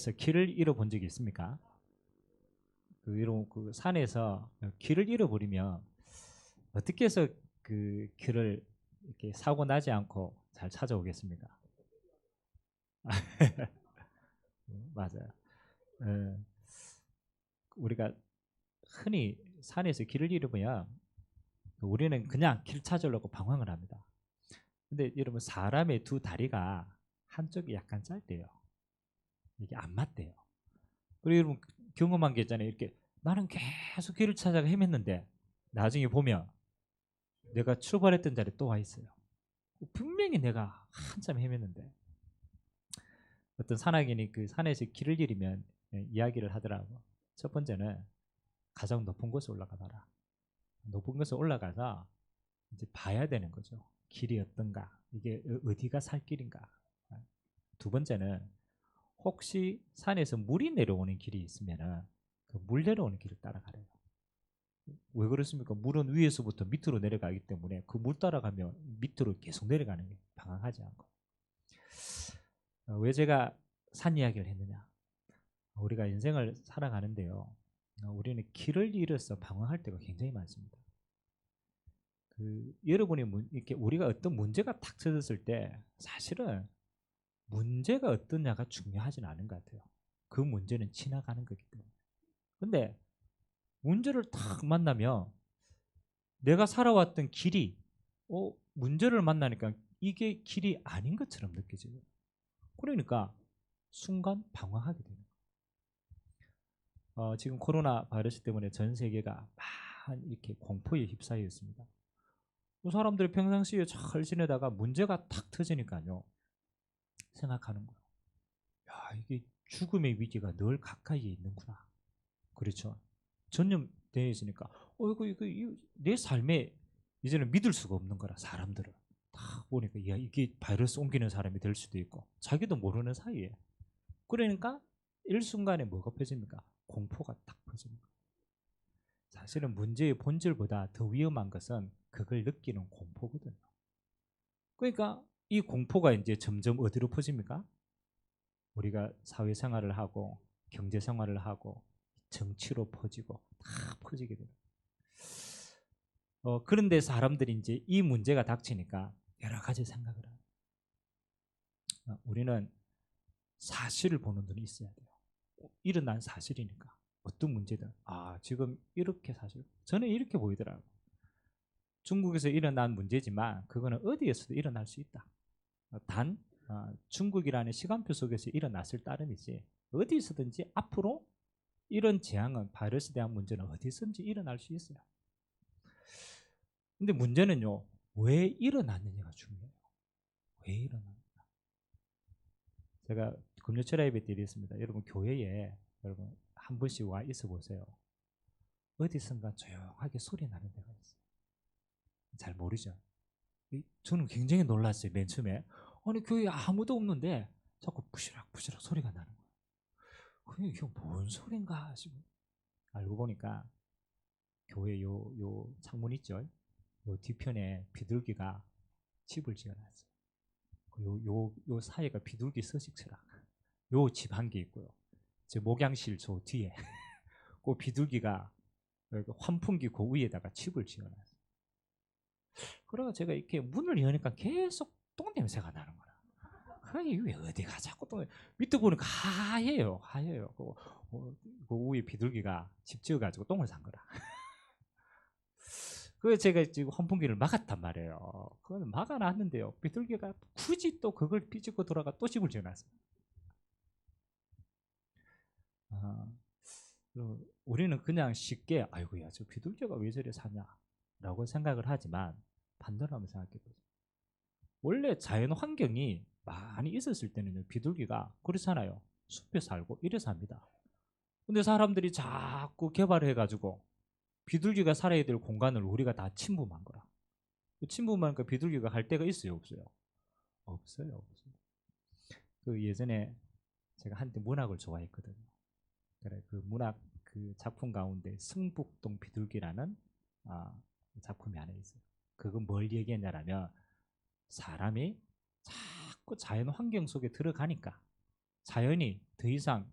산에서 길을 잃어본 적이 있습니까? 그 산에서 길을 잃어버리면 어떻게 해서 그 길을 이렇게 사고 나지 않고 잘 찾아오겠습니까? 맞아요. 예, 우리가 흔히 산에서 길을 잃으면 우리는 그냥 길 찾으려고 방황을 합니다. 근데 여러분 사람의 두 다리가 한쪽이 약간 짧대요. 이게 안 맞대요. 그리고 여러분 경험한 게 있잖아요. 이렇게 나는 계속 길을 찾아가 헤맸는데 나중에 보면 내가 출발했던 자리에 또 와 있어요. 분명히 내가 한참 헤맸는데 어떤 산악인이 그 산에서 길을 잃으면 이야기를 하더라고. 첫 번째는 가장 높은 곳에 올라가 봐라. 높은 곳에 올라가서 이제 봐야 되는 거죠. 길이 어떤가? 이게 어디가 살 길인가? 두 번째는 혹시 산에서 물이 내려오는 길이 있으면은 그 물 내려오는 길을 따라가래요. 왜 그렇습니까? 물은 위에서부터 밑으로 내려가기 때문에 그 물 따라가면 밑으로 계속 내려가는 게 방황하지 않고. 왜 제가 산 이야기를 했느냐? 우리가 인생을 살아가는데요. 우리는 길을 잃어서 방황할 때가 굉장히 많습니다. 여러분이 이렇게 우리가 어떤 문제가 탁 터졌을 때 사실은 문제가 어떠냐가 중요하진 않은 것 같아요. 그 문제는 지나가는 거기 때문에. 근데 문제를 탁 만나면 내가 살아왔던 길이 문제를 만나니까 이게 길이 아닌 것처럼 느껴져요. 그러니까 순간 방황하게 되는 거예요. 지금 코로나 바이러스 때문에 전 세계가 막 이렇게 공포에 휩싸여 있습니다. 그 사람들이 평상시에 잘 지내다가 문제가 탁 터지니까요. 생각하는 거예요. 야, 이게 죽음의 위기가 늘 가까이에 있는구나. 그렇죠. 전염되어 있으니까 이거 내 삶에 이제는 믿을 수가 없는 거라. 사람들을 다 보니까 야, 이게 바이러스 옮기는 사람이 될 수도 있고 자기도 모르는 사이에 그러니까 일순간에 뭐가 퍼집니까? 공포가 딱 퍼집니다. 사실은 문제의 본질보다 더 위험한 것은 그걸 느끼는 공포거든요. 그러니까 이 공포가 이제 점점 어디로 퍼집니까? 우리가 사회생활을 하고 경제생활을 하고 정치로 퍼지고 다 퍼지게 돼요. 그런데 사람들이 이제 이 문제가 닥치니까 여러 가지 생각을 해요. 우리는 사실을 보는 눈이 있어야 돼요. 일어난 사실이니까 어떤 문제든 지금 이렇게 사실 저는 이렇게 보이더라고요. 중국에서 일어난 문제지만 그거는 어디에서도 일어날 수 있다. 단 중국이라는 시간표 속에서 일어났을 따름이지 어디서든지 앞으로 이런 재앙은 바이러스에 대한 문제는 어디서든지 일어날 수 있어요. 근데 문제는요. 왜 일어났느냐가 중요해요. 왜 일어났느냐. 제가 금요철 예배 때 이랬습니다. 여러분 교회에 여러분 한 번씩 와 있어 보세요. 어디선가 조용하게 소리 나는 데가 있어요. 잘 모르죠. 저는 굉장히 놀랐어요. 맨 처음에. 아니 교회에 아무도 없는데 자꾸 부시락부시락 소리가 나는 거예요. 그게 이게 뭔 소린가 싶어. 알고 보니까 교회 요 창문 있죠. 요 뒤편에 비둘기가 집을 지어놨어요. 요 사이가 비둘기 서식처라. 요 집 한 개 있고요. 제 목양실 저 뒤에 그 비둘기가 환풍기 그 위에다가 칩을 지어놨어요. 그래서 제가 이렇게 문을 여니까 계속 똥 냄새가 나는 거야. 왜 어디가 자꾸 똥 밑에 보니까 하얘요. 그 위에 비둘기가 집 지어가지고 똥을 산 거라. 그래서 제가 지금 환풍기를 막았단 말이에요. 그거는 막아놨는데요. 비둘기가 굳이 또 그걸 비집고 돌아가 또 집을 지어놨어요. 아, 우리는 그냥 쉽게 아이고야 저 비둘기가 왜 저래 사냐라고 생각을 하지만 반대로 한번 생각해 보세요. 원래 자연 환경이 많이 있었을 때는요 비둘기가 그렇잖아요. 숲에 살고 이래 삽니다. 근데 사람들이 자꾸 개발해 가지고 비둘기가 살아야 될 공간을 우리가 다 침범한 거라. 침범하니까 비둘기가 갈 데가 있어요 없어요? 없어요. 그 예전에 제가 한때 문학을 좋아했거든요. 그래 그 문학 그 작품 가운데 승북동 비둘기라는 작품이 하나 있어요. 그건 뭘 얘기했냐라면 사람이 자꾸 자연 환경 속에 들어가니까 자연이 더 이상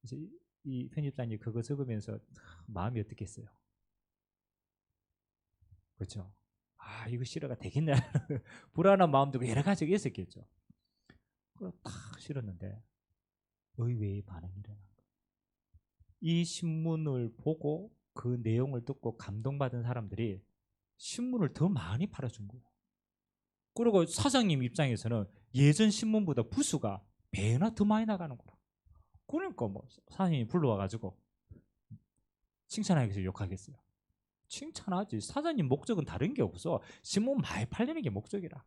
그래서 이 편집장이 그거 적으면서 마음이 어떻겠어요? 그렇죠? 아, 이거 실어가 되겠냐 불안한 마음도 여러 가지가 있었겠죠. 그걸 탁 실었는데 의외의 반응이 일어난 거예요. 이 신문을 보고 그 내용을 듣고 감동받은 사람들이 신문을 더 많이 팔아준 거예요. 그리고 사장님 입장에서는 예전 신문보다 부수가 배나 더 많이 나가는 거라. 그러니까 뭐 사장님이 불러와가지고 칭찬하겠어요, 욕하겠어요? 칭찬하지. 사장님 목적은 다른 게 없어. 신문 많이 팔리는 게 목적이라.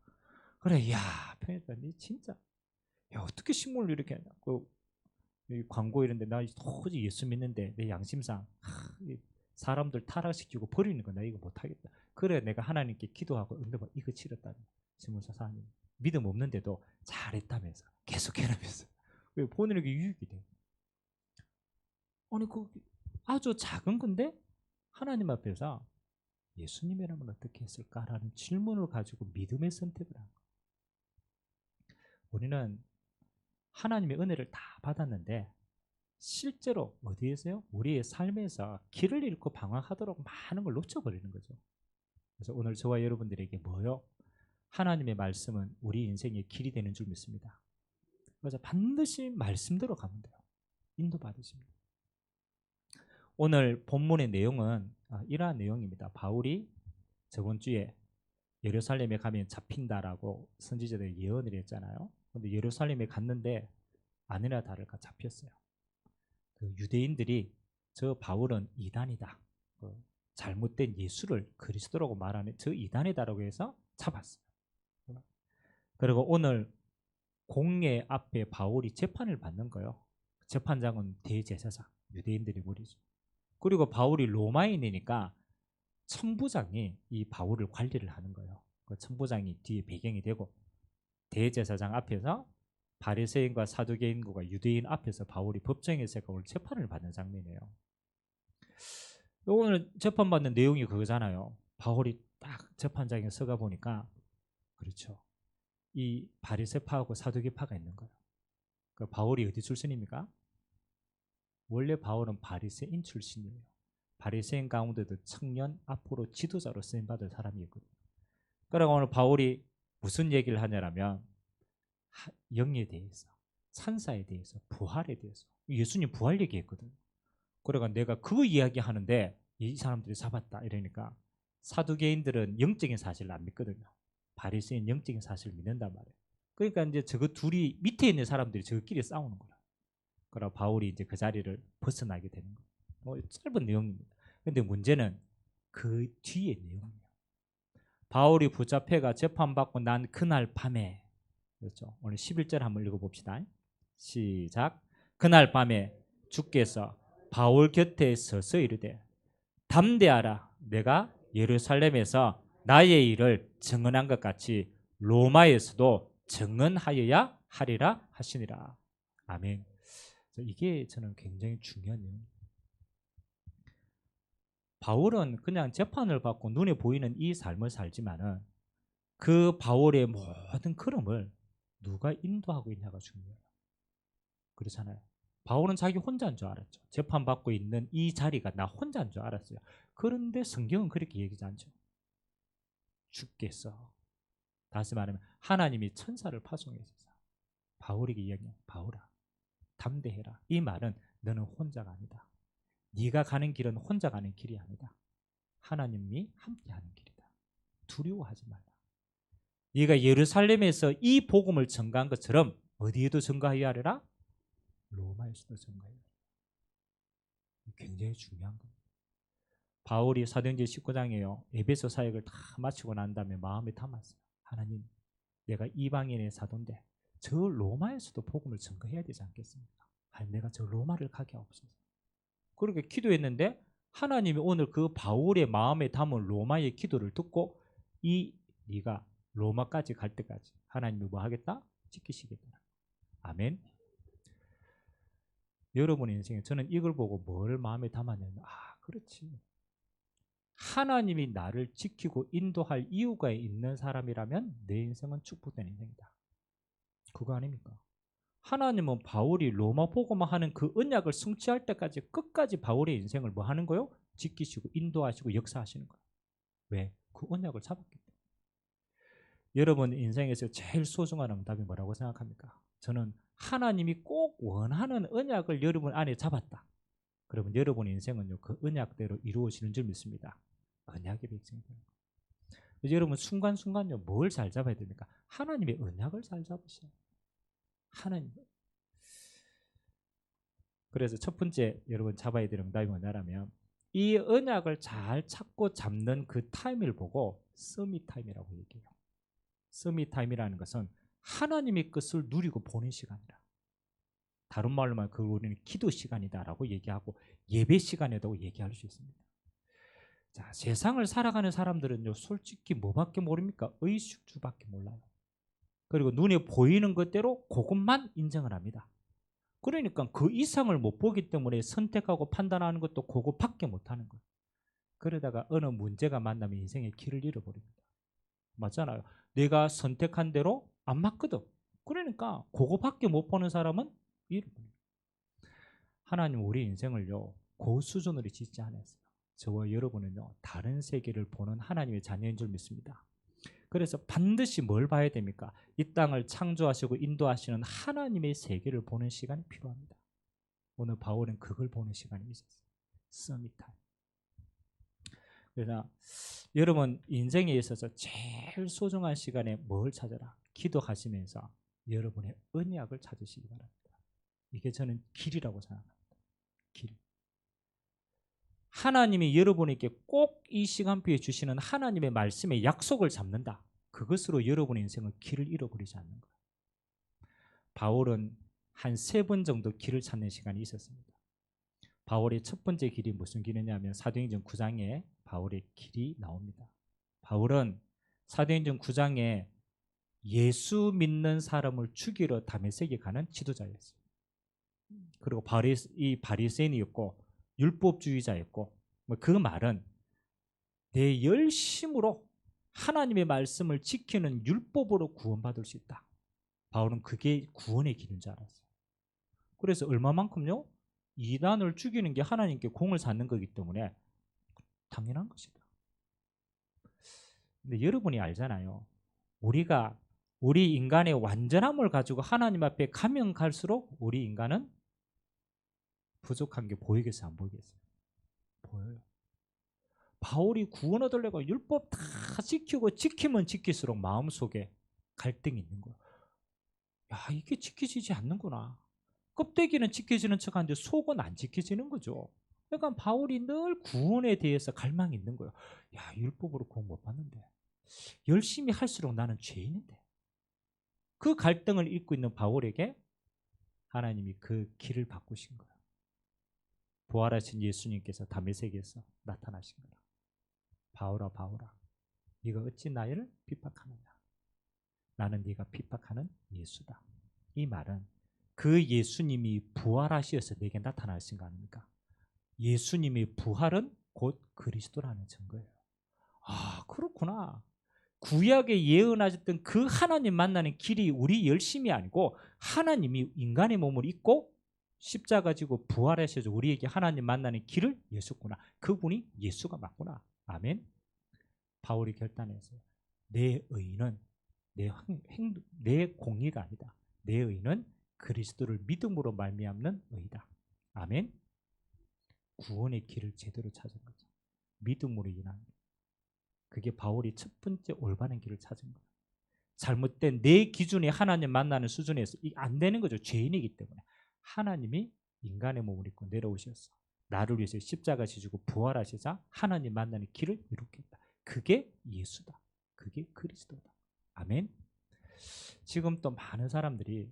그래, 야, 편집자님 진짜, 야, 어떻게 신문을 이렇게 하냐. 이 광고 이런데 나 도저히 예수 믿는데 내 양심상 사람들 타락시키고 버리는 거 나 이거 못하겠다. 그래, 내가 하나님께 기도하고 응답을 이거 치렀다는 신문사 사장님. 믿음 없는데도 잘했다면서 계속 해라면서 본인에게 유익이 돼. 아니 그 아주 작은 건데 하나님 앞에서 예수님이라면 어떻게 했을까라는 질문을 가지고 믿음의 선택을 한 거예요. 우리는 하나님의 은혜를 다 받았는데 실제로 어디에서요? 우리의 삶에서 길을 잃고 방황하도록 많은 걸 놓쳐버리는 거죠. 그래서 오늘 저와 여러분들에게 뭐요? 하나님의 말씀은 우리 인생의 길이 되는 줄 믿습니다. 그래서 반드시 말씀대로 가면 돼요. 인도받으십니다. 오늘 본문의 내용은 이러한 내용입니다. 바울이 저번 주에 예루살렘에 가면 잡힌다라고 선지자들이 예언을 했잖아요. 근데 예루살렘에 갔는데 아니나 다를까 잡혔어요. 그 유대인들이 저 바울은 이단이다, 잘못된 예수를 그리스도라고 말하는 저 이단이다라고 해서 잡았어요. 그리고 오늘 공회 앞에 바울이 재판을 받는 거예요. 재판장은 대제사장, 유대인들이 무리죠. 그리고 바울이 로마인이니까 천부장이 이 바울을 관리를 하는 거예요. 그 천부장이 뒤에 배경이 되고 대제사장 앞에서 바리새인과 사두개인과 유대인 앞에서 바울이 법정에서 오늘 재판을 받는 장면이에요. 오늘 재판받는 내용이 그거잖아요. 바울이 딱 재판장에 서가 보니까 그렇죠. 이 바리새파하고 사두개파가 있는 거예요. 그 바울이 어디 출신입니까? 원래 바울은 바리새인 출신이에요. 바리새인 가운데도 청년 앞으로 지도자로 쓰임받을 사람이거든요. 그러니까 오늘 바울이 무슨 얘기를 하냐면 영에 대해서, 찬사에 대해서, 부활에 대해서. 예수님 부활 얘기했거든요. 그러니까 내가 그 이야기 하는데 이 사람들이 잡았다 이러니까 사두개인들은 영적인 사실을 안 믿거든요. 바리새인 영적인 사실을 믿는단 말이에요. 그러니까 이제 저거 둘이 밑에 있는 사람들이 저끼리 싸우는 거라. 그러나 바울이 이제 그 자리를 벗어나게 되는 거예요. 뭐 짧은 내용입니다. 근데 문제는 그 뒤에 내용이에요. 바울이 붙잡혀가 재판받고 난 그날 밤에, 그렇죠. 오늘 11절 한번 읽어봅시다. 시작. 그날 밤에 주께서 바울 곁에 서서 이르되 담대하라. 내가 예루살렘에서 나의 일을 증언한 것 같이 로마에서도 증언하여야 하리라 하시니라. 아멘. 이게 저는 굉장히 중요한 내용입니다. 바울은 그냥 재판을 받고 눈에 보이는 이 삶을 살지만은 그 바울의 모든 걸음을 누가 인도하고 있냐가 중요해요. 그렇잖아요. 바울은 자기 혼자인 줄 알았죠. 재판받고 있는 이 자리가 나 혼자인 줄 알았어요. 그런데 성경은 그렇게 얘기하지 않죠. 주께서, 다시 말하면 하나님이 천사를 파송해서 바울에게 이야기해요. 바울아, 담대해라. 이 말은 너는 혼자가 아니다. 네가 가는 길은 혼자 가는 길이 아니다. 하나님이 함께하는 길이다. 두려워하지 말라. 네가 예루살렘에서 이 복음을 전가한 것처럼 어디에도 전가해야 하리라? 로마에서도 전가해야 하리라. 굉장히 중요한 겁니다. 바울이 사도행전 19장에요. 에베소 사역을 다 마치고 난 다음에 마음에 담았어요. 하나님, 내가 이방인의 사도인데 저 로마에서도 복음을 전가해야 되지 않겠습니까? 내가 저 로마를 가게 하옵소서. 그렇게 기도했는데 하나님이 오늘 그 바울의 마음에 담은 로마의 기도를 듣고 네가 로마까지 갈 때까지 하나님이 뭐 하겠다? 지키시겠다. 아멘. 여러분의 인생에 저는 이걸 보고 뭘 마음에 담았냐면 그렇지. 하나님이 나를 지키고 인도할 이유가 있는 사람이라면 내 인생은 축복된 인생이다. 그거 아닙니까? 하나님은 바울이 로마 복음화 하는 그 언약을 성취할 때까지 끝까지 바울의 인생을 뭐 하는 거요? 지키시고 인도하시고 역사하시는 거예요. 왜? 그 언약을 잡았기 때문에. 여러분 인생에서 제일 소중한 응답이 뭐라고 생각합니까? 저는 하나님이 꼭 원하는 언약을 여러분 안에 잡았다. 그러면 여러분 인생은요 그 언약대로 이루어지는 줄 믿습니다. 언약의 백성이 되는 거예요. 그래서 여러분 순간순간요 뭘 잘 잡아야 됩니까? 하나님의 언약을 잘 잡으셔야 돼요. 하나님. 그래서 첫 번째 여러분 잡아야 될 응답이 뭐냐면 이 언약을 잘 찾고 잡는 그 타임을 보고 서밋 타임이라고 얘기해요. 서밋 타임이라는 것은 하나님의 것을 누리고 보는 시간이라. 다른 말로 말하면 그걸 우리는 기도 시간이다라고 얘기하고 예배 시간이라고 얘기할 수 있습니다. 자, 세상을 살아가는 사람들은요 솔직히 뭐밖에 모릅니까? 의식주밖에 몰라요. 그리고 눈에 보이는 것대로 그것만 인정을 합니다. 그러니까 그 이상을 못 보기 때문에 선택하고 판단하는 것도 그거밖에 못하는 거예요. 그러다가 어느 문제가 만나면 인생의 길을 잃어버립니다. 맞잖아요. 내가 선택한 대로 안 맞거든. 그러니까 그거밖에 못 보는 사람은 잃어버립니다. 하나님 우리 인생을요 그 수준으로 짓지 않았어요. 저와 여러분은요 다른 세계를 보는 하나님의 자녀인 줄 믿습니다. 그래서 반드시 뭘 봐야 됩니까? 이 땅을 창조하시고 인도하시는 하나님의 세계를 보는 시간이 필요합니다. 오늘 바울은 그걸 보는 시간이 있었어요. 서밋타임. 그래서 여러분 인생에 있어서 제일 소중한 시간에 뭘 찾아라? 기도하시면서 여러분의 언약을 찾으시기 바랍니다. 이게 저는 길이라고 생각합니다. 길. 하나님이 여러분에게 꼭 이 시간표에 주시는 하나님의 말씀의 약속을 잡는다. 그것으로 여러분의 인생은 길을 잃어버리지 않는 거예요. 바울은 한 3번 정도 길을 찾는 시간이 있었습니다. 바울의 첫 번째 길이 무슨 길이냐면 사도행전 9장에 바울의 길이 나옵니다. 바울은 사도행전 9장에 예수 믿는 사람을 죽이러 다메섹에 가는 지도자였어요. 그리고 이 바리새인이었고 율법주의자였고 그 말은 내 열심으로 하나님의 말씀을 지키는 율법으로 구원받을 수 있다. 바울은 그게 구원의 길인 줄 알았어요. 그래서 얼마만큼요? 이단을 죽이는 게 하나님께 공을 쌓는 거기 때문에 당연한 것이다. 근데 여러분이 알잖아요. 우리 인간의 완전함을 가지고 하나님 앞에 가면 갈수록 우리 인간은 부족한 게 보이겠어요? 안 보이겠어요? 보여요. 바울이 구원 얻으려고 율법 다 지키고 지키면 지킬수록 마음속에 갈등이 있는 거예요. 야, 이게 지켜지지 않는구나. 껍데기는 지켜지는 척하는데 속은 안 지켜지는 거죠. 그러니까 바울이 늘 구원에 대해서 갈망이 있는 거예요. 야, 율법으로 구원 못 받는데 열심히 할수록 나는 죄인인데. 그 갈등을 잊고 있는 바울에게 하나님이 그 길을 바꾸신 거예요. 부활하신 예수님께서 다메섹에서 나타나신 거예요. 바울아 바울아 네가 어찌 나를 핍박하느냐. 나는 네가 핍박하는 예수다. 이 말은 그 예수님이 부활하셔서 내게 나타나신 거 아닙니까? 예수님의 부활은 곧 그리스도라는 증거예요. 아 그렇구나. 구약에 예언하셨던 그 하나님 만나는 길이 우리 열심이 아니고 하나님이 인간의 몸을 입고 십자가 지고 부활하셔서 우리에게 하나님 만나는 길을 예수구나. 그분이 예수가 맞구나. 아멘. 바울이 결단했어요. 내 의는 내 공의가 아니다. 내 의는 그리스도를 믿음으로 말미암는 의다. 아멘. 구원의 길을 제대로 찾은 거죠. 믿음으로 인한 것. 그게 바울이 첫 번째 올바른 길을 찾은 거예요. 잘못된 내 기준에 하나님 만나는 수준에서 안 되는 거죠. 죄인이기 때문에. 하나님이 인간의 몸을 입고 내려오셔서 나를 위해서 십자가 지시고 부활하시자 하나님 만나는 길을 이룩했다. 그게 예수다. 그게 그리스도다. 아멘. 지금 또 많은 사람들이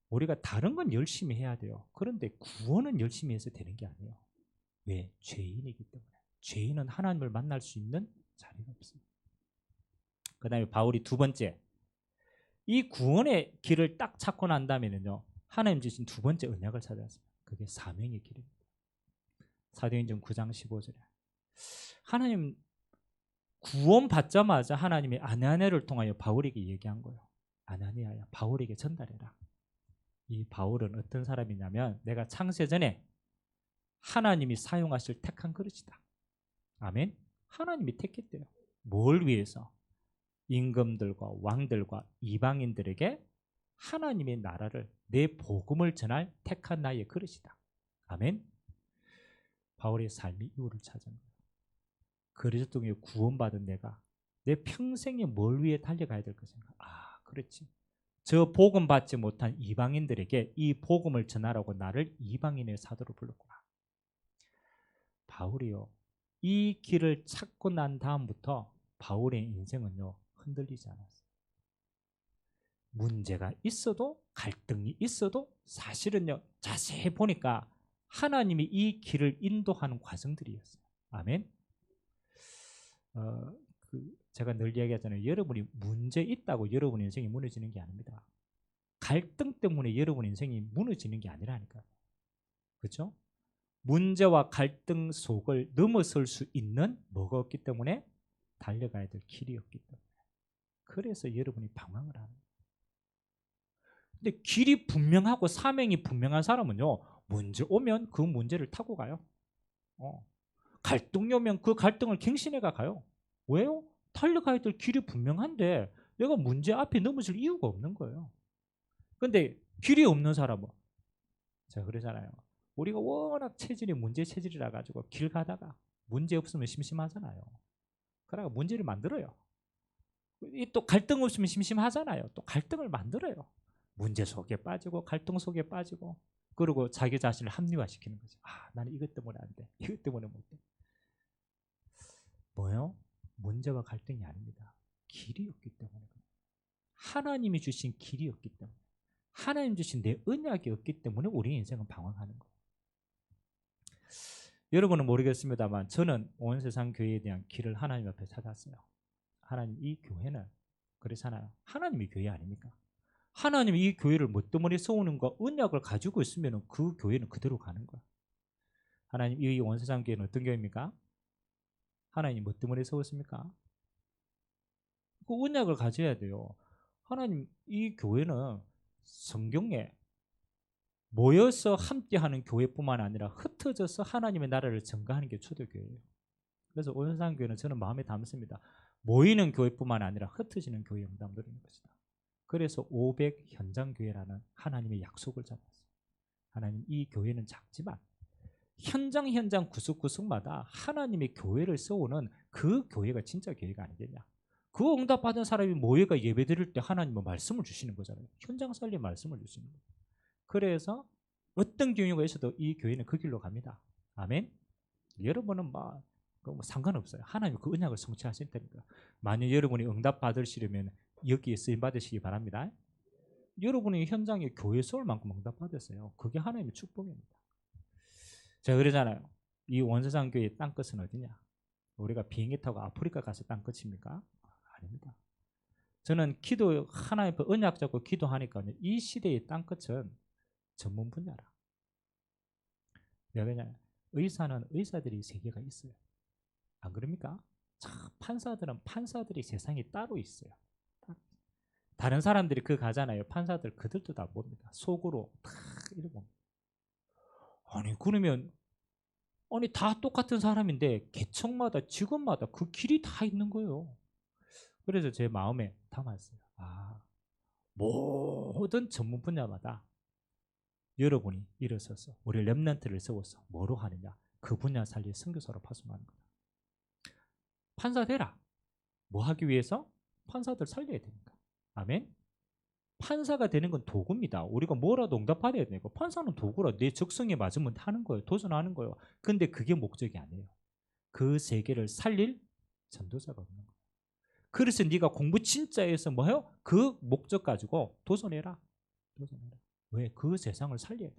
우리가 다른 건 열심히 해야 돼요. 그런데 구원은 열심히 해서 되는 게 아니에요. 왜? 죄인이기 때문에. 죄인은 하나님을 만날 수 있는 자리가 없습니다. 그 다음에 바울이 두 번째, 이 구원의 길을 딱 찾고 난 다음에는요, 하나님 주신 두 번째 언약을 찾았습니다. 그게 사명의 길입니다. 사도행전 9장 15절에 하나님 구원 받자마자 하나님이 아나니아를 통하여 바울에게 얘기한 거예요. 아나니아야, 바울에게 전달해라. 이 바울은 어떤 사람이냐면 내가 창세전에 하나님이 사용하실 택한 그릇이다. 아멘. 하나님이 택했대요. 뭘 위해서? 임금들과 왕들과 이방인들에게 하나님의 나라를, 내 복음을 전할 택한 나의 그릇이다. 아멘. 바울의 삶이 이유를 찾은 거예요. 그리스도 통해 구원받은 내가 내 평생에 뭘 위해 달려가야 될 것인가? 아, 그렇지. 저 복음 받지 못한 이방인들에게 이 복음을 전하라고 나를 이방인의 사도로 불렀구나. 바울이요, 이 길을 찾고 난 다음부터 바울의 인생은요 흔들리지 않았어요. 문제가 있어도 갈등이 있어도 사실은요 자세히 보니까 하나님이 이 길을 인도하는 과정들이었어요. 아멘. 제가 늘 이야기하잖아요. 여러분이 문제 있다고 여러분 인생이 무너지는 게 아닙니다. 갈등 때문에 여러분 인생이 무너지는 게 아니라니까요. 그렇죠? 문제와 갈등 속을 넘어설 수 있는 뭐가 없기 때문에? 달려가야 될 길이 없기 때문에. 그래서 여러분이 방황을 하는 거예요. 근데 길이 분명하고 사명이 분명한 사람은요, 문제 오면 그 문제를 타고 가요. 갈등이 오면 그 갈등을 갱신해가 가요. 왜요? 달려가야 될 길이 분명한데 내가 문제 앞에 넘어질 이유가 없는 거예요. 근데 길이 없는 사람은, 제가 그러잖아요. 우리가 워낙 체질이 문제 체질이라 가지고 길 가다가 문제 없으면 심심하잖아요. 그러니까 문제를 만들어요. 또 갈등 없으면 심심하잖아요. 또 갈등을 만들어요. 문제 속에 빠지고 갈등 속에 빠지고, 그리고 자기 자신을 합리화시키는 거죠. 아, 나는 이것 때문에 안 돼. 이것 때문에 못 돼. 뭐요? 문제와 갈등이 아닙니다. 길이 없기 때문에. 하나님이 주신 길이 없기 때문에, 하나님 주신 내 언약이 없기 때문에 우리 인생은 방황하는 거예요. 여러분은 모르겠습니다만 저는 온 세상 교회에 대한 길을 하나님 앞에 찾았어요. 하나님, 이 교회는 그렇잖아요. 하나님이 교회 아닙니까? 하나님이 이 교회를 뭐 때문에 세우는 거, 언약을 가지고 있으면 그 교회는 그대로 가는 거야. 하나님, 이 온 세상 교회는 어떤 교회입니까? 하나님 뭐 때문에 세웠습니까? 그 언약을 가져야 돼요. 하나님, 이 교회는 성경에 모여서 함께하는 교회뿐만 아니라 흩어져서 하나님의 나라를 증거하는 게 초대교회예요. 그래서 온 세상 교회는 저는 마음에 담습니다. 모이는 교회뿐만 아니라 흩어지는 교회 영담드리는 것이다. 그래서 500 현장교회라는 하나님의 약속을 잡았어요. 하나님, 이 교회는 작지만 현장 구석구석마다 하나님의 교회를 세우는 그 교회가 진짜 교회가 아니겠냐. 그 응답받은 사람이 모여가 예배드릴 때 하나님은 말씀을 주시는 거잖아요. 현장 살림 말씀을 주시는 거예요. 그래서 어떤 경우가 있어도 이 교회는 그 길로 갑니다. 아멘. 여러분은 뭐 상관없어요. 하나님 그 언약을 성취하실 테니까. 만약 여러분이 응답 받으시려면 여기에 쓰임 받으시기 바랍니다. 여러분이 현장에 교회 세울 만큼 응답 받으세요. 그게 하나님의 축복입니다. 제가 그러잖아요. 이 원세상 교회의 땅끝은 어디냐? 우리가 비행기 타고 아프리카 가서 땅끝입니까? 아닙니다. 저는 기도 하나님 앞에 언약 잡고 기도하니까 이 시대의 땅끝은 전문 분야라. 왜 그러냐? 의사는 의사들이 세계가 있어요. 안 그럽니까? 판사들은 판사들이 세상에 따로 있어요. 다른 사람들이 그 가잖아요. 판사들 그들도 다 봅니다. 속으로 탁 이러고. 아니 그러면 아니 다 똑같은 사람인데 계층마다 직업마다 그 길이 다 있는 거예요. 그래서 제 마음에 담았어요. 아, 모든 전문 분야마다 여러분이 일어서서 우리 렘넌트를 세워서 뭐로 하느냐? 그 분야 살릴 선교사로 파송하는 거다. 판사 되라. 뭐 하기 위해서? 판사들 살려야 되니까. 아멘. 판사가 되는 건 도구입니다. 우리가 뭐라도 응답받아야 되니까. 판사는 도구라. 내 적성에 맞으면 하는 거예요. 도전하는 거예요. 근데 그게 목적이 아니에요. 그 세계를 살릴 전도자가 없는 거예요. 그래서 네가 공부 진짜 해서 뭐해요? 그 목적 가지고 도전해라. 도전해라. 왜? 그 세상을 살려야 돼.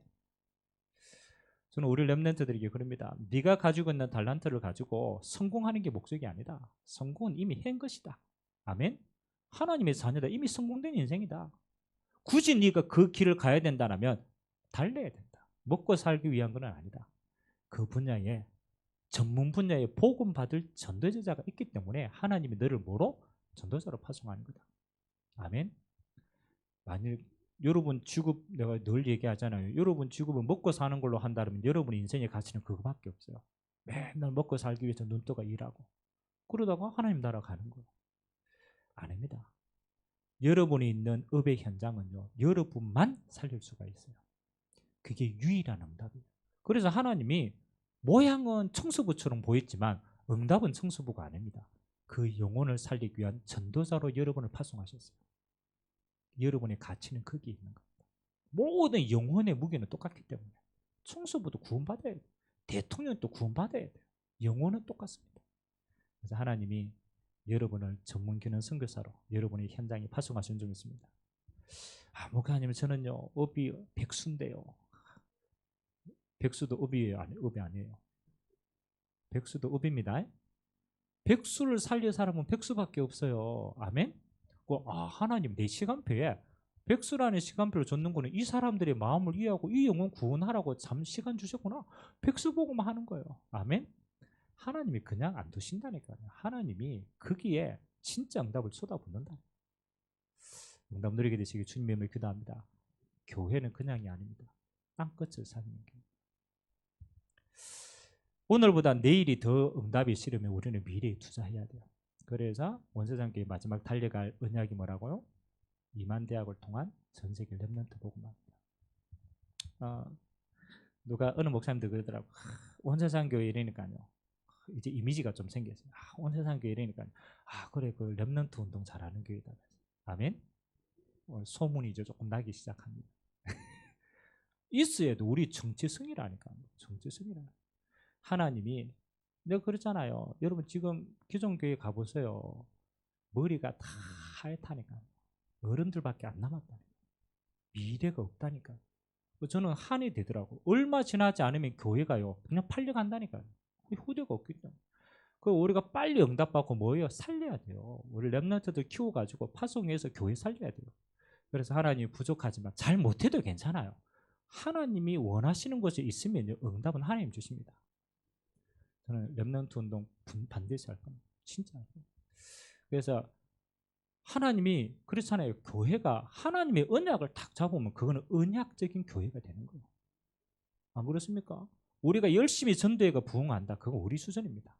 저는 우리 렘넌트들에게 그럽니다. 네가 가지고 있는 달란트를 가지고 성공하는 게 목적이 아니다. 성공은 이미 한 것이다. 아멘. 하나님의 자녀다. 이미 성공된 인생이다. 굳이 네가 그 길을 가야 된다면 달려야 된다. 먹고 살기 위한 건 아니다. 그 분야에 전문 분야에 복음 받을 전도자가 있기 때문에 하나님이 너를 뭐로? 전도자로 파송하는 거다. 아멘. 만일 여러분 직업 내가 늘 얘기하잖아요. 여러분 직업은 먹고 사는 걸로 한다면 여러분 인생의 가치는 그거밖에 없어요. 맨날 먹고 살기 위해서 눈 떠가 일하고 그러다가 하나님 나라 가는 거예요. 아닙니다. 여러분이 있는 업의 현장은요, 여러분만 살릴 수가 있어요. 그게 유일한 응답이에요. 그래서 하나님이 모양은 청소부처럼 보였지만 응답은 청소부가 아닙니다. 그 영혼을 살리기 위한 전도자로 여러분을 파송하셨어요. 여러분의 가치는 거기에 있는 겁니다. 모든 영혼의 무게는 똑같기 때문에 청소부도 구원받아야 돼요. 대통령도 구원받아야 돼요. 영혼은 똑같습니다. 그래서 하나님이 여러분을 전문기능 선교사로 여러분의 현장에 파송하신 줄 믿습니다. 목사님 저는요 업이 백수인데요. 백수도 업이에요? 아니, 업이 아니에요. 백수도 업입니다. 백수를 살릴 사람은 백수밖에 없어요. 아멘? 하나님 내 시간표에 백수라는 시간표를 줬는 거는 이 사람들의 마음을 이해하고 이 영혼 구원하라고 참 시간 주셨구나. 백수 보고만 하는 거예요. 아멘? 하나님이 그냥 안 두신다니까요. 하나님이 거기에 진짜 응답을 쏟아붓는다. 응답 누리게 되시길 주님의 이름으로 기도합니다. 교회는 그냥이 아닙니다. 땅끝을 살리는 교회. 오늘보다 내일이 더 응답이 싫으면 우리는 미래에 투자해야 돼요. 그래서 원세장교회 마지막 달려갈 언약이 뭐라고요? 2만 대학을 통한 전 세계 렘넌트 복음화입니다. 누가 어느 목사님들 그러더라고. 원세장교회 이러니까요. 이제 이미지가 좀 생겼어요. 원세장교회 이러니까요. 그래 그 렘넌트 운동 잘하는 교회다. 아멘. 소문이 이제 조금 나기 시작합니다. 있어야도 우리 정체성이라니까요. 정체성이라. 하나님이 내가 그랬잖아요. 여러분 지금 기존 교회 가보세요. 머리가 다 하얗다니까. 어른들밖에 안 남았다니까. 미래가 없다니까. 저는 한이 되더라고. 얼마 지나지 않으면 교회가요 그냥 팔려간다니까요. 후대가 없기 때문에. 그 우리가 빨리 응답받고 뭐예요? 살려야 돼요. 우리 렘넌트들 키워가지고 파송해서 교회 살려야 돼요. 그래서 하나님이 부족하지만 잘 못해도 괜찮아요. 하나님이 원하시는 것이 있으면 응답은 하나님 주십니다. 저는 렘넌트 운동 반드시 할 겁니다. 진짜. 그래서 하나님이 그렇잖아요. 교회가 하나님의 언약을 탁 잡으면 그거는 언약적인 교회가 되는 거예요. 안 그렇습니까? 우리가 열심히 전도회가 부흥한다. 그건 우리 수준입니다.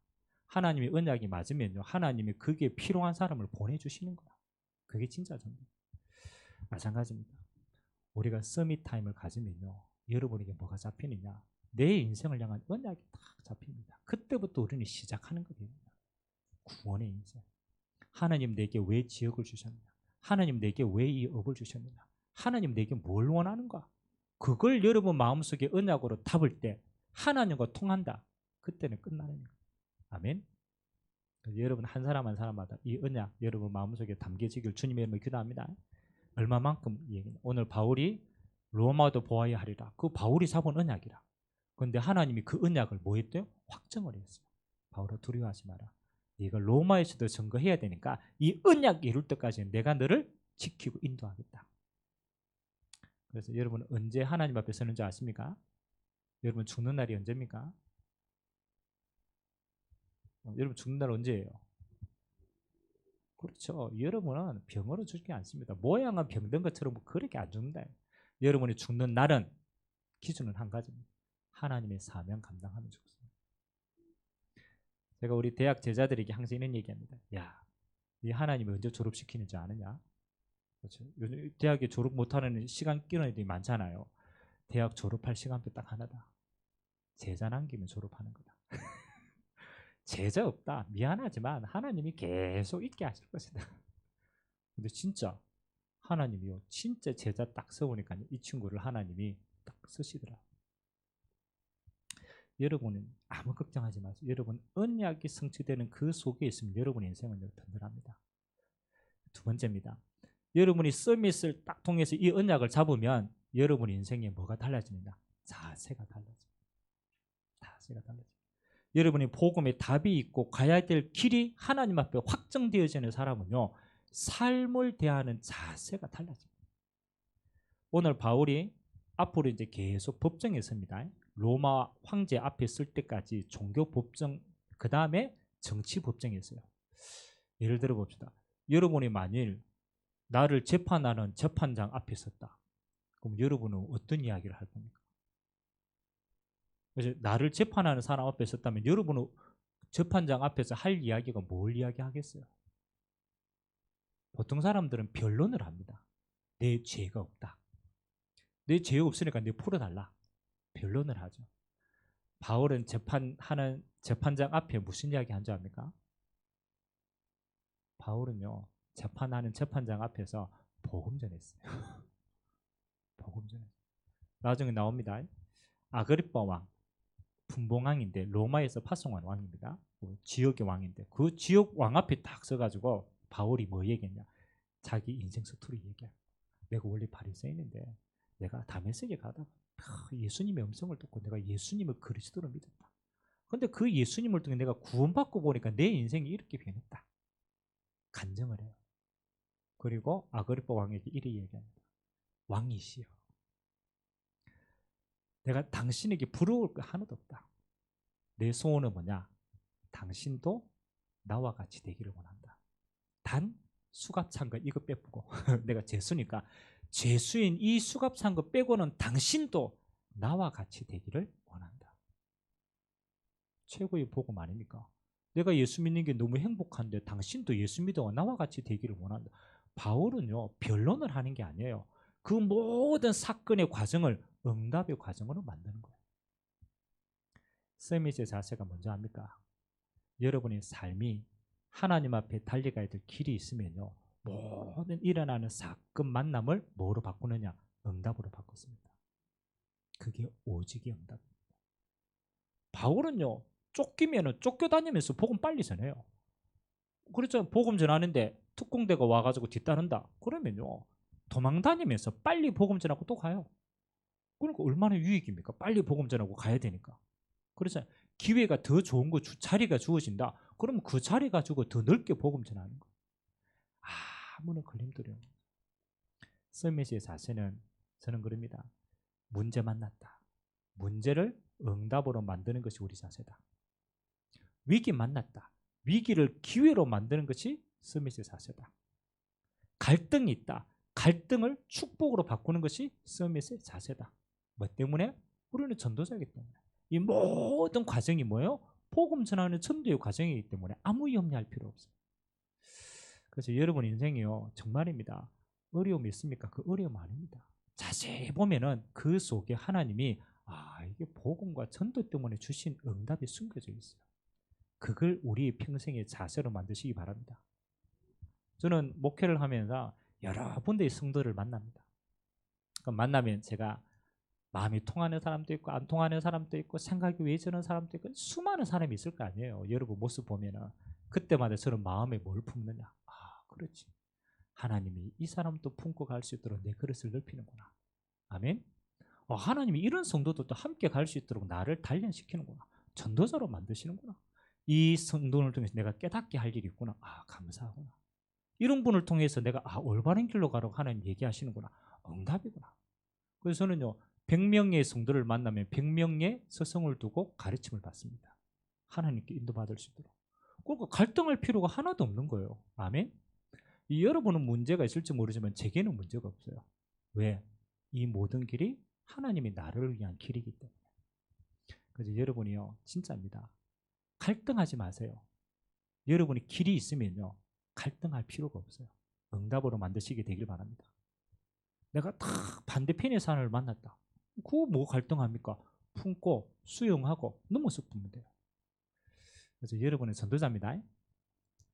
하나님의 언약이 맞으면요. 하나님이 거기에 필요한 사람을 보내주시는 거야. 그게 진짜 전도. 마찬가지입니다. 우리가 서밋 타임을 가지면요. 여러분에게 뭐가 잡히느냐. 내 인생을 향한 언약이 딱 잡힙니다. 그때부터 우리는 시작하는 거예요. 구원의 인생. 하나님 내게 왜 지역을 주셨느냐. 하나님 내게 왜 이 업을 주셨느냐. 하나님 내게 뭘 원하는가. 그걸 여러분 마음속에 언약으로 담을 때 하나님과 통한다. 그때는 끝나는 거예요. 아멘. 여러분 한 사람 한 사람마다 이 언약 여러분 마음속에 담겨지길 주님의 이름으로 기도합니다. 얼마만큼 얘기냐. 오늘 바울이 로마도 보아야 하리라. 그 바울이 잡은 언약이라. 그런데 하나님이 그 언약을 뭐 했대요? 확정을 했어요. 바울아 두려워하지 마라. 네가 로마에서도 증거해야 되니까 이 언약 이룰 때까지 내가 너를 지키고 인도하겠다. 그래서 여러분 언제 하나님 앞에 서는 줄 아십니까? 여러분 죽는 날이 언제입니까? 여러분 죽는 날 언제예요? 그렇죠. 여러분은 병으로 죽지 않습니다. 모양은 병든 것처럼 그렇게 안 죽는다. 여러분이 죽는 날은 기준은 한 가지입니다. 하나님의 사명 감당하면 죽습니다. 제가 우리 대학 제자들에게 항상 이런 얘기합니다. 야, 네 하나님이 언제 졸업시키는 줄 아느냐? 그렇죠. 요즘 대학에 졸업 못하는 시간 끼는 애들이 많잖아요. 대학 졸업할 시간표 딱 하나다. 제자 남기면 졸업하는 거다. 제자 없다. 미안하지만 하나님이 계속 있게 하실 것이다. 근데 진짜 하나님이요. 진짜 제자 딱 세우니까 이 친구를 하나님이 딱 쓰시더라. 여러분은 아무 걱정하지 마세요. 여러분 언약이 성취되는 그 속에 있으면 여러분의 인생은 든든합니다. 두 번째입니다. 여러분이 서밋을 딱 통해서 이 언약을 잡으면 여러분 인생에 뭐가 달라지느냐? 자세가 달라집니다. 자세가 달라집니다. 여러분이 복음에 답이 있고 가야 될 길이 하나님 앞에 확정되어지는 사람은요. 삶을 대하는 자세가 달라집니다. 오늘 바울이 앞으로 이제 계속 법정에 섭니다. 로마 황제 앞에 쓸 때까지 종교 법정, 그 다음에 정치 법정에 있어요. 예를 들어 봅시다. 여러분이 만일 나를 재판하는 재판장 앞에 섰다. 그럼 여러분은 어떤 이야기를 할 겁니까? 그래서 나를 재판하는 사람 앞에 섰다면 여러분은 재판장 앞에서 할 이야기가 뭘 이야기하겠어요? 보통 사람들은 변론을 합니다. 내 죄가 없다. 내 죄 없으니까 내 풀어달라. 변론을 하죠. 바울은 재판하는 재판장 앞에 무슨 이야기 한 줄 압니까? 바울은요, 재판하는 재판장 앞에서 복음 전했어요. 복음 전했어요. 나중에 나옵니다. 아그리빠 왕, 분봉왕인데 로마에서 파송한 왕입니다. 그 지역의 왕인데 그 지역 왕 앞에 딱 서가지고 바울이 뭐 얘기했냐? 자기 인생 스토리 얘기해. 내가 원래 바리새인인데 내가 다메섹에 가다가 예수님의 음성을 듣고 내가 예수님을 그리스도로 믿었다. 근데 그 예수님을 통해 내가 구원받고 보니까 내 인생이 이렇게 변했다. 간증을 해요. 그리고 아그리빠 왕에게 이렇게 얘기합니다. 왕이시여, 내가 당신에게 부러울 거 하나도 없다. 내 소원은 뭐냐? 당신도 나와 같이 되기를 원한다. 단 수갑 찬 거 이거 빼고 내가 죄수니까 죄수인 이 수갑 찬 거 빼고는 당신도 나와 같이 되기를 원한다. 최고의 복음 아닙니까? 내가 예수 믿는 게 너무 행복한데 당신도 예수 믿어 나와 같이 되기를 원한다. 바울은요, 변론을 하는 게 아니에요. 그 모든 사건의 과정을 응답의 과정으로 만드는 거예요. 서밋의 자세가 먼저 합니까? 여러분의 삶이 하나님 앞에 달려가야 될 길이 있으면요, 모든 일어나는 사건 만남을 뭐로 바꾸느냐? 응답으로 바꿨습니다. 그게 오직의 응답입니다. 바울은요, 쫓기면은 쫓겨다니면서 복음 빨리 전해요. 그렇죠. 복음 전하는데 특공대가 와가지고 뒤따른다. 그러면요, 도망다니면서 빨리 복음 전하고 또 가요. 그러니까 얼마나 유익입니까? 빨리 복음 전하고 가야 되니까. 그래서 기회가 더 좋은 거 자리가 주어진다. 그러면 그 자리 가지고 더 넓게 복음 전하는 거. 아무런 걸림돌이 없는. 서밋의 자세는 저는 그럽니다. 문제 만났다. 문제를 응답으로 만드는 것이 우리 자세다. 위기 만났다. 위기를 기회로 만드는 것이 서밋의 자세다. 갈등이 있다. 갈등을 축복으로 바꾸는 것이 서밋의 자세다. 뭐 때문에? 우리는 전도자이기 때문에. 이 모든 과정이 뭐예요? 복음 전하는 전도의 과정이기 때문에 아무 염려할 필요 없어요. 그래서 여러분 인생이요, 정말입니다. 어려움이 있습니까? 그 어려움 아닙니다. 자세히 보면은 그 속에 하나님이 이게 복음과 전도 때문에 주신 응답이 숨겨져 있어요. 그걸 우리 평생의 자세로 만드시기 바랍니다. 저는 목회를 하면서 여러 군데의 성도를 만납니다. 만나면 제가 마음이 통하는 사람도 있고 안 통하는 사람도 있고 생각이 왜 저런 사람도 있고 수많은 사람이 있을 거 아니에요. 여러분 모습 보면은 그때마다 저는 마음에 뭘 품느냐? 그렇지. 하나님이 이 사람도 품고 갈 수 있도록 내 그릇을 넓히는구나. 아멘. 하나님이 이런 성도들도 함께 갈 수 있도록 나를 단련시키는구나. 전도자로 만드시는구나. 이 성도를 통해서 내가 깨닫게 할 일이 있구나. 감사하구나. 이런 분을 통해서 내가 올바른 길로 가라고 하나님 얘기하시는구나. 응답이구나. 그래서 저는요, 100명의 성도를 만나면 100명의 서성을 두고 가르침을 받습니다. 하나님께 인도받을 수 있도록. 그러니까 갈등할 필요가 하나도 없는 거예요. 아멘. 여러분은 문제가 있을지 모르지만 제게는 문제가 없어요. 왜? 이 모든 길이 하나님이 나를 위한 길이기 때문에. 그래서 여러분이요, 진짜입니다. 갈등하지 마세요. 여러분이 길이 있으면요, 갈등할 필요가 없어요. 응답으로 만드시게 되길 바랍니다. 내가 딱 반대편의 사람을 만났다. 그거 뭐 갈등합니까? 품고 수용하고 넘어서 품면 돼요. 그래서 여러분의 전도자입니다.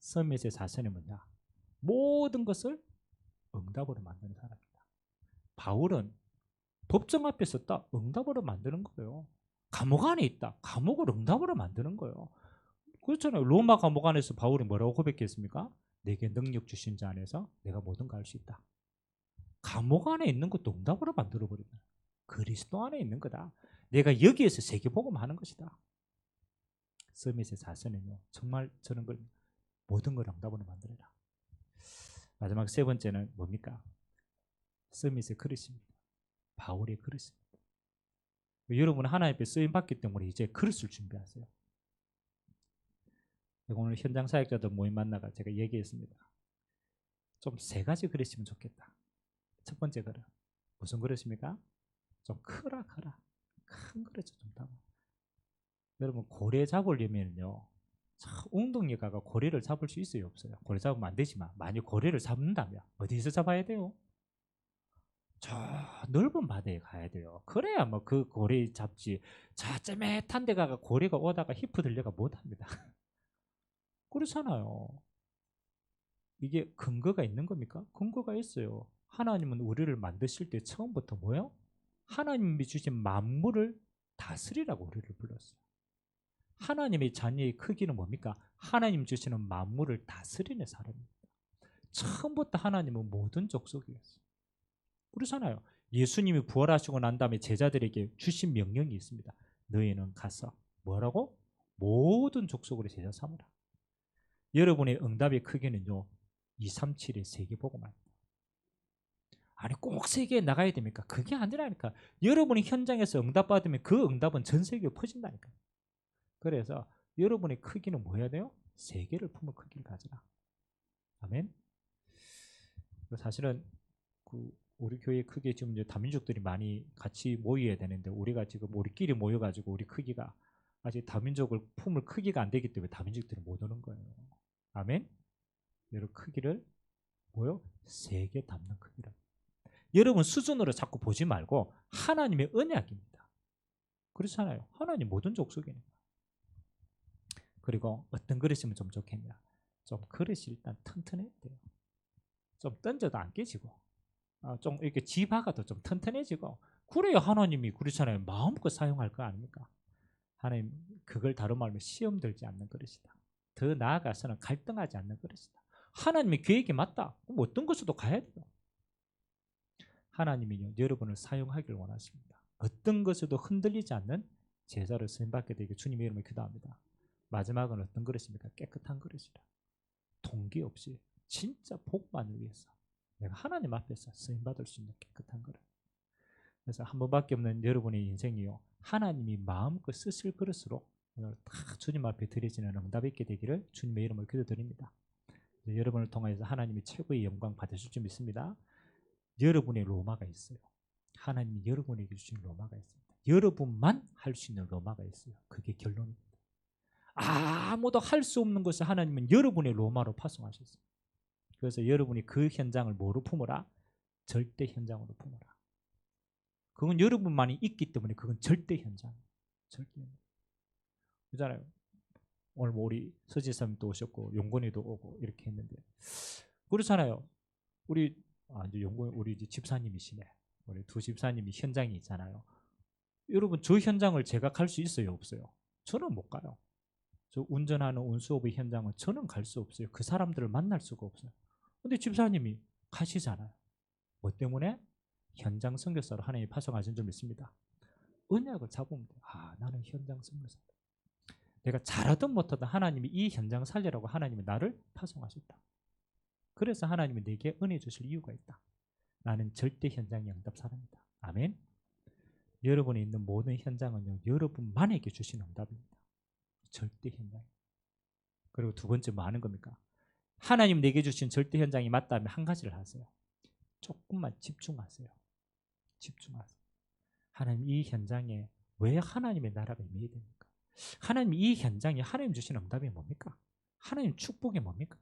서밋의 자세는 뭐냐? 모든 것을 응답으로 만드는 사람입니다. 바울은 법정 앞에 섰다. 응답으로 만드는 거예요. 감옥 안에 있다. 감옥을 응답으로 만드는 거예요. 그렇잖아요. 로마 감옥 안에서 바울이 뭐라고 고백했습니까? 내게 능력 주신 자 안에서 내가 뭐든 갈 수 있다. 감옥 안에 있는 것도 응답으로 만들어버린다. 그리스도 안에 있는 거다. 내가 여기에서 세계복음하는 것이다. 서밋의 자세는요, 정말 저는 걸 모든 걸 응답으로 만들어라. 마지막 세 번째는 뭡니까? 서밋의 그릇입니다. 바울의 그릇입니다. 여러분은 하나님 앞에 쓰임 받기 때문에 이제 그릇을 준비하세요. 오늘 현장 사역자들 모임 만나가 제가 얘기했습니다. 좀 세 가지 그릇이면 좋겠다. 첫 번째 그릇, 무슨 그릇입니까? 좀 크라. 큰 그릇 좀 담아. 여러분 고래 잡으려면요. 웅덩이가가 고래를 잡을 수 있어요, 없어요? 고래 잡으면 안 되지만 만약 고래를 잡는다면 어디서 잡아야 돼요? 저 넓은 바다에 가야 돼요. 그래야 뭐 그 고래 잡지. 저 쩌매탄 데 가가 고래가 오다가 히프 들려가 못합니다. 그렇잖아요. 이게 근거가 있는 겁니까? 근거가 있어요. 하나님은 우리를 만드실 때 처음부터 뭐요? 하나님이 주신 만물을 다스리라고 우리를 불렀어요. 하나님의 자녀의 크기는 뭡니까? 하나님 주시는 만물을 다스리는 사람입니다. 처음부터 하나님은 모든 족속이었어요. 그렇잖아요. 예수님이 부활하시고 난 다음에 제자들에게 주신 명령이 있습니다. 너희는 가서 뭐라고? 모든 족속으로 제자 삼으라. 여러분의 응답의 크기는요. 237의 세계복음화입니다. 아니 꼭 세계에 나가야 됩니까? 그게 아니라니까. 여러분이 현장에서 응답받으면 그 응답은 전 세계에 퍼진다니까. 그래서 여러분의 크기는 뭐 해야 돼요? 세계를 품을 크기를 가져라. 아멘. 사실은 우리 교회 크게 지금 이제 다민족들이 많이 같이 모여야 되는데 우리가 지금 우리끼리 모여가지고 우리 크기가 아직 다민족을 품을 크기가 안 되기 때문에 다민족들이 못 오는 거예요. 아멘. 여러분 크기를 뭐요? 세계 담는 크기라. 여러분 수준으로 자꾸 보지 말고 하나님의 언약입니다. 그렇잖아요. 하나님 모든 족속이니까. 그리고 어떤 그릇이면 좀 좋겠냐? 좀 그릇이 일단 튼튼해야 돼요. 좀 던져도 안 깨지고 좀 이렇게 지박아도 좀 튼튼해지고 그래야 하나님이 그렇잖아요. 마음껏 사용할 거 아닙니까? 하나님 그걸 다른 말로 시험 들지 않는 그릇이다. 더 나아가서는 갈등하지 않는 그릇이다. 하나님의 계획이 맞다. 그럼 어떤 것으로도 가야 돼요. 하나님이 여러분을 사용하기를 원하십니다. 어떤 것에도 흔들리지 않는 제자를 쓰임받게 되게 주님의 이름으로 기도합니다. 마지막은 어떤 그릇입니까? 깨끗한 그릇이라. 동기 없이 진짜 복만을 위해서 내가 하나님 앞에서 쓰임받을 수 있는 깨끗한 그릇. 그래서 한 번밖에 없는 여러분의 인생이요. 하나님이 마음껏 쓰실 그릇으로 오늘 다 주님 앞에 드려지는 응답이 있게 되기를 주님의 이름으로 기도드립니다. 여러분을 통해서 하나님이 최고의 영광 받으실 줄 믿습니다. 여러분의 로마가 있어요. 하나님이 여러분에게 주신 로마가 있습니다. 여러분만 할 수 있는 로마가 있어요. 그게 결론입니다. 아무도 할 수 없는 것을 하나님은 여러분의 로마로 파송하셨어요. 그래서 여러분이 그 현장을 뭐로 품어라? 절대 현장으로 품어라. 그건 여러분만이 있기 때문에 그건 절대 현장. 절대 현장. 그잖아요. 오늘 뭐 우리 서지사님도 오셨고 용건이도 오고 이렇게 했는데 그렇잖아요. 우리 이제 용건 우리 이제 집사님이시네. 우리 두 집사님이 현장이 있잖아요. 여러분 저 현장을 제가 갈 수 있어요, 없어요? 저는 못 가요. 저 운전하는 운수업의 현장은 저는 갈 수 없어요. 그 사람들을 만날 수가 없어요. 근데 집사님이 가시잖아요. 뭐 때문에? 현장 선교사로 하나님이 파송하신 줄 믿습니다. 언약을 잡으면 돼요. 나는 현장 선교사다. 내가 잘하든 못하든 하나님이 이 현장 살리라고 하나님이 나를 파송하셨다. 그래서 하나님이 내게 은혜 주실 이유가 있다. 나는 절대 현장의 응답 사람이다. 아멘. 여러분이 있는 모든 현장은요, 여러분만에게 주신 응답입니다. 절대 현장. 그리고 두 번째 뭐 하는 겁니까? 하나님 내게 주신 절대 현장이 맞다면 한 가지를 하세요. 조금만 집중하세요. 집중하세요. 하나님 이 현장에 왜 하나님의 나라가 임해야 됩니까? 하나님 이 현장에 하나님 주신 응답이 뭡니까? 하나님 축복이 뭡니까?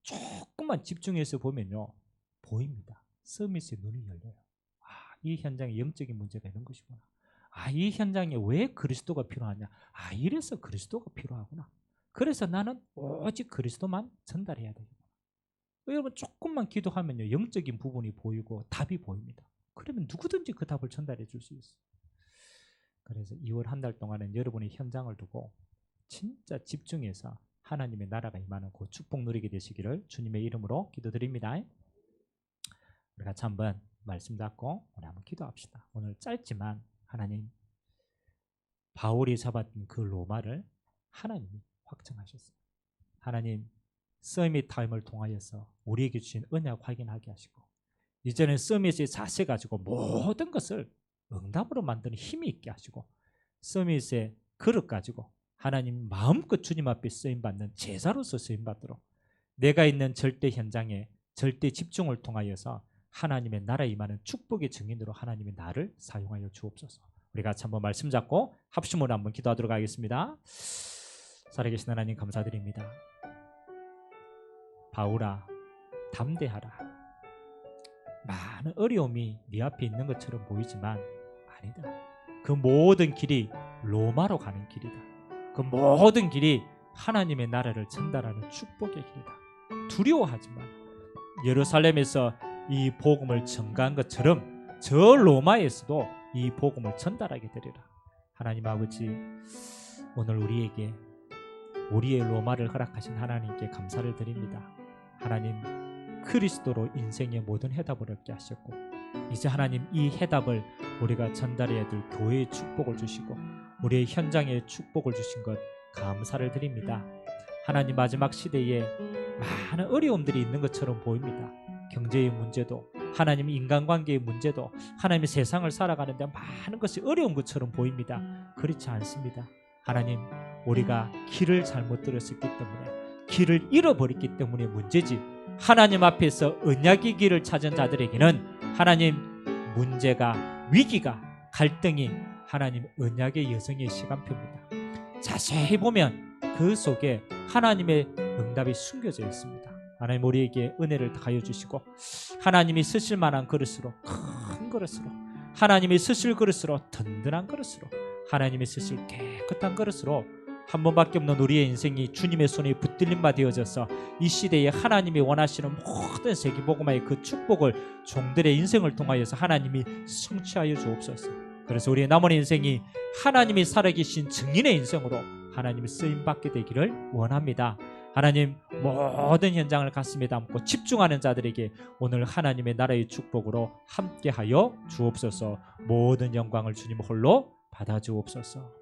조금만 집중해서 보면요 보입니다. 서밋의 눈이 열려요. 이 현장에 영적인 문제가 있는 것이구나. 이 현장에 왜 그리스도가 필요하냐? 이래서 그리스도가 필요하구나. 그래서 나는 오직 그리스도만 전달해야 되겠구나. 여러분 조금만 기도하면요 영적인 부분이 보이고 답이 보입니다. 그러면 누구든지 그 답을 전달해 줄 수 있어요. 그래서 2월 한 달 동안은 여러분의 현장을 두고 진짜 집중해서 하나님의 나라가 임하는 그 축복 누리게 되시기를 주님의 이름으로 기도드립니다. 우리 같이 한번 말씀 잡고 오늘 한번 기도합시다. 오늘 짧지만 하나님 바울이 잡았던 그 로마를 하나님이 확정하셨어요. 하나님 서밋 타임을 통하여서 우리에게 주신 언약 확인하게 하시고 이제는 서밋의 자세 가지고 모든 것을 응답으로 만드는 힘이 있게 하시고 서밋의 그릇 가지고 하나님 마음껏 주님 앞에 쓰임받는 제자로서 쓰임받도록 내가 있는 절대 현장에 절대 집중을 통하여서 하나님의 나라에 임하는 축복의 증인으로 하나님의 나를 사용하여 주옵소서. 우리 같이 한번 말씀 잡고 합심으로 한번 기도하도록 하겠습니다. 살아계신 하나님 감사드립니다. 바울아 담대하라. 많은 어려움이 네 앞에 있는 것처럼 보이지만 아니다. 그 모든 길이 로마로 가는 길이다. 그 모든 길이 하나님의 나라를 전달하는 축복의 길이다. 두려워하지 마라. 예루살렘에서 이 복음을 전가한 것처럼 저 로마에서도 이 복음을 전달하게 되리라. 하나님 아버지, 오늘 우리에게 우리의 로마를 허락하신 하나님께 감사를 드립니다. 하나님, 그리스도로 인생의 모든 해답을 얻게 하셨고 이제 하나님 이 해답을 우리가 전달해야 될 교회의 축복을 주시고 우리의 현장에 축복을 주신 것 감사를 드립니다. 하나님, 마지막 시대에 많은 어려움들이 있는 것처럼 보입니다. 경제의 문제도, 하나님 인간관계의 문제도, 하나님의 세상을 살아가는데 많은 것이 어려운 것처럼 보입니다. 그렇지 않습니다. 하나님, 우리가 길을 잘못 들었었기 때문에, 길을 잃어버렸기 때문에 문제지, 하나님 앞에서 언약의 길을 찾은 자들에게는 하나님 문제가, 위기가, 갈등이 하나님 언약의 여정의 시간표입니다. 자세히 보면 그 속에 하나님의 응답이 숨겨져 있습니다. 하나님, 우리에게 은혜를 더하여 주시고 하나님이 쓰실 만한 그릇으로, 큰 그릇으로, 하나님이 쓰실 그릇으로, 든든한 그릇으로, 하나님이 쓰실 깨끗한 그릇으로 한 번밖에 없는 우리의 인생이 주님의 손에 붙들림 바 되어져서 이 시대에 하나님이 원하시는 모든 세계복음화의 그 축복을 종들의 인생을 통하여서 하나님이 성취하여 주옵소서. 그래서 우리의 남은 인생이 하나님이 살아계신 증인의 인생으로 하나님이 쓰임받게 되기를 원합니다. 하나님, 모든 현장을 가슴에 담고 집중하는 자들에게 오늘 하나님의 나라의 축복으로 함께하여 주옵소서. 모든 영광을 주님 홀로 받아 주옵소서.